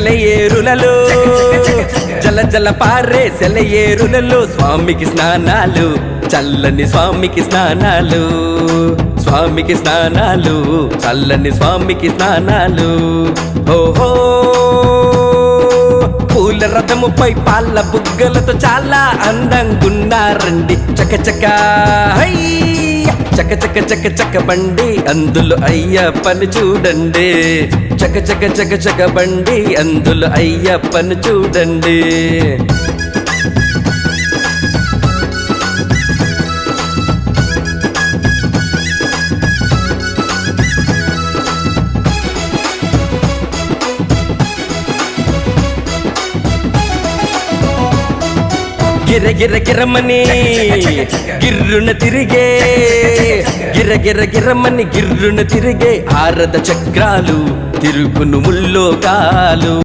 సెలయేరులలో జల జల పారే సెలయేరులలో స్వామికి స్నానాలు, చల్లని స్వామికి స్నానాలు, స్వామికి స్నానాలు, చల్లని స్వామికి స్నానాలు. ఓహో పూల రథముపై పాల బుగ్గలతో చాలా అందంగున్నారండి. చకచక హై చక చక చక చక బండి అందులో అయ్యప్పని చూడండి. చక చక చక చక బండి అందులో అయ్యప్పని చూడండి. గిర గిర గిరమని గిర్రున తిరిగే, గిర గిర గిరమని గిర్రున తిరిగే ఆరద చక్రాలు, తిరుగును ముల్లోకాలు.